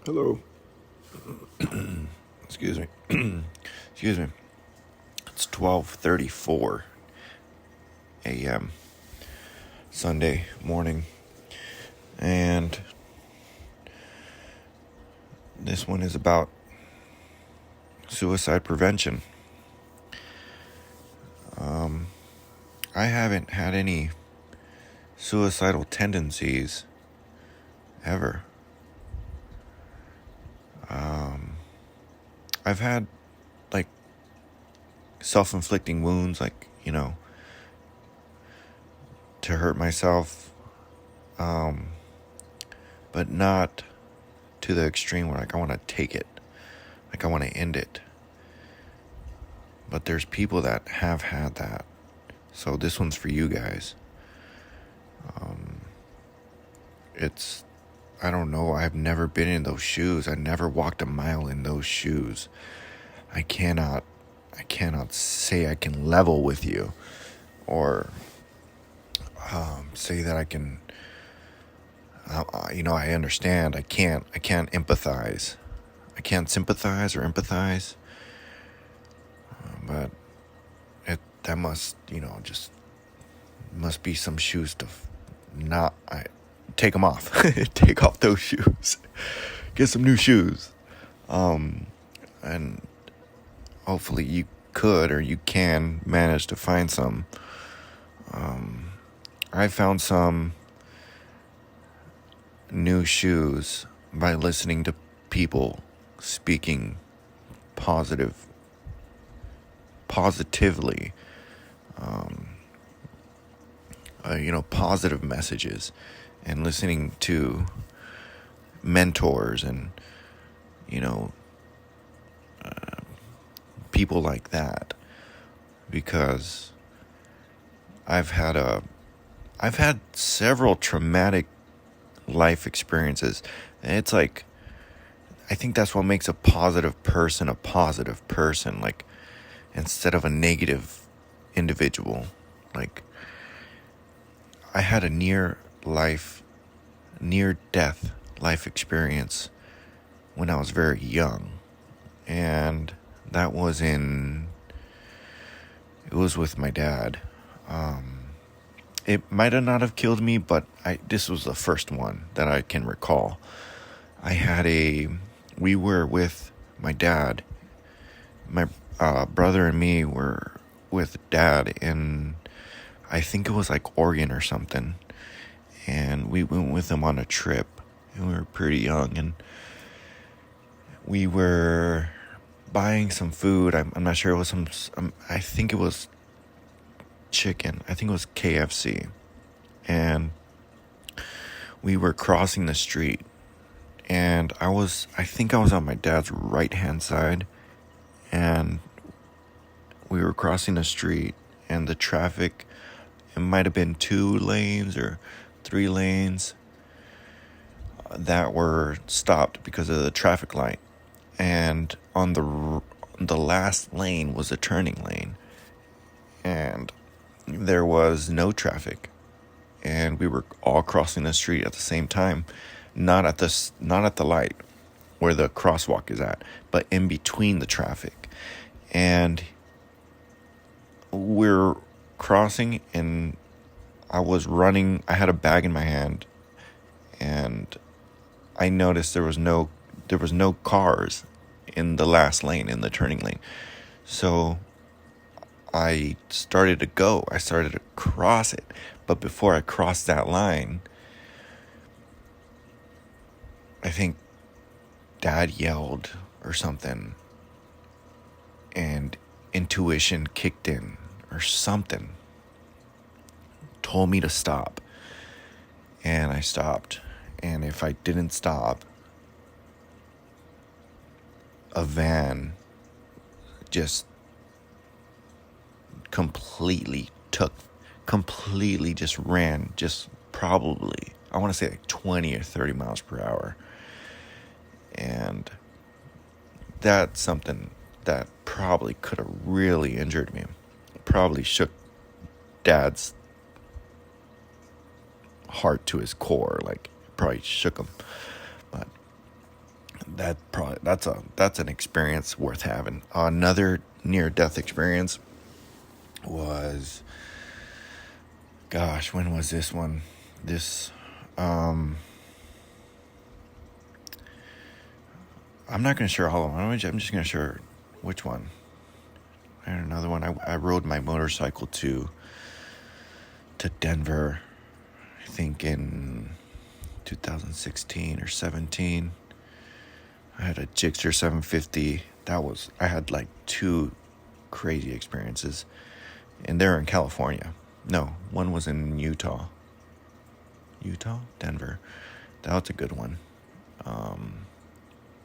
Hello. Excuse me. Excuse me. It's 12:34 a.m. Sunday morning, and this one is about suicide prevention. I haven't had any suicidal tendencies ever. I've had like self-inflicting wounds, like, to hurt myself, but not to the extreme where, like, I want to take it, like I want to end it. But there's people that have had that, so this one's for you guys. I don't know, I've never been in those shoes. I never walked a mile in those shoes. I cannot say I can level with you, or say that I can, I understand. I can't empathize. I can't sympathize or empathize. But that must, just must be some shoes to take them off. Take off those shoes. Get some new shoes. And hopefully you could, or you can, manage to find some. I found some new shoes by listening to people speaking positively, positive messages, and listening to mentors and, people like that, because I've had several traumatic life experiences, and it's like, I think that's what makes a positive person, like, instead of a negative individual. Like, I had a near-death life experience when I was very young, and that was with my dad. It might have not have killed me, but this was the first one that I can recall. We were with my dad. My brother and me were with dad in, I think it was like Oregon or something. And we went with him on a trip. And we were pretty young. And we were buying some food. I'm not sure. It was I think it was chicken. I think it was KFC. And we were crossing the street. And I think I was on my dad's right-hand side. And we were crossing the street. And the traffic, it might have been 2 lanes or 3 lanes that were stopped because of the traffic light. And on the last lane was a turning lane. And there was no traffic. And we were all crossing the street at the same time. Not at the light where the crosswalk is at, but in between the traffic. And we're crossing, and I was running. I had a bag in my hand, and I noticed there was no cars in the last lane, in the turning lane. So I started to cross it. But before I crossed that line, I think Dad yelled or something, and intuition kicked in or something, told me to stop. And I stopped. And if I didn't stop, a van just completely just ran, just probably, I want to say like 20 or 30 miles per hour. And that's something that probably could have really injured me. Probably shook Dad's heart to his core, like, probably shook him. But that's an experience worth having. Another near death experience was, gosh, when was this one? I'm not going to share all of them. I'm just going to share which one. I had another one. I rode my motorcycle to Denver, I think in 2016 or 17. I had a Gixxer 750. I had like two crazy experiences. And they're in California. No, one was in Utah. Denver. That was a good one.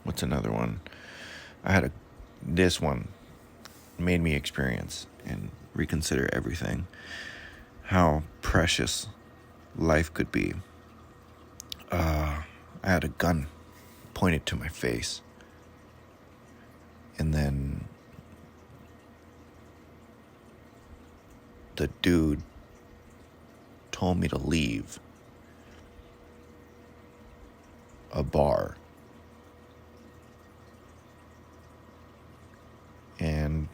What's another one? This one made me experience and reconsider everything. How precious life could be. I had a gun pointed to my face. And then the dude told me to leave a bar. And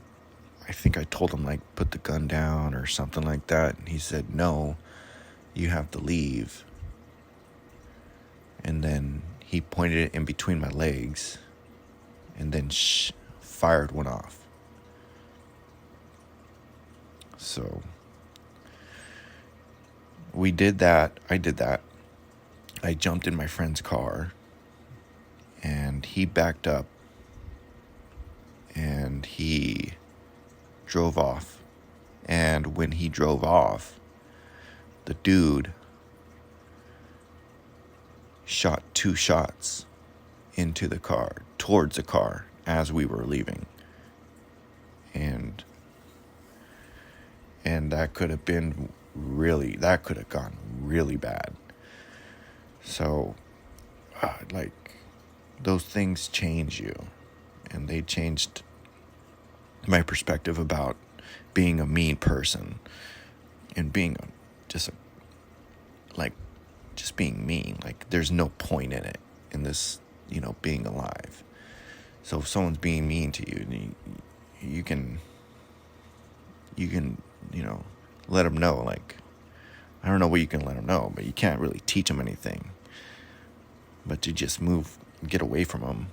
I think I told him, like, put the gun down or something like that. And he said, no, you have to leave. And then he pointed it in between my legs and then fired one off. So we did that. I did that. I jumped in my friend's car and he backed up and he drove off. And when he drove off, the dude shot 2 shots into the car, towards the car, as we were leaving. And that could have gone really bad. So, those things change you. And they changed my perspective about being a mean person and being just being mean. Like, there's no point in it, in this, being alive. So if someone's being mean to you, you can let them know. Like, I don't know what you can let them know, but you can't really teach them anything. But you just get away from them,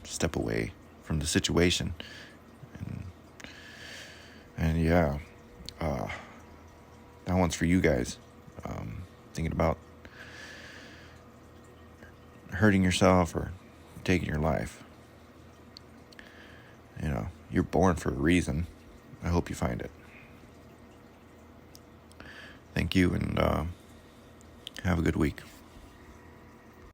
step away from the situation. And yeah, that one's for you guys. Thinking about hurting yourself or taking your life. You're born for a reason. I hope you find it. Thank you, and have a good week.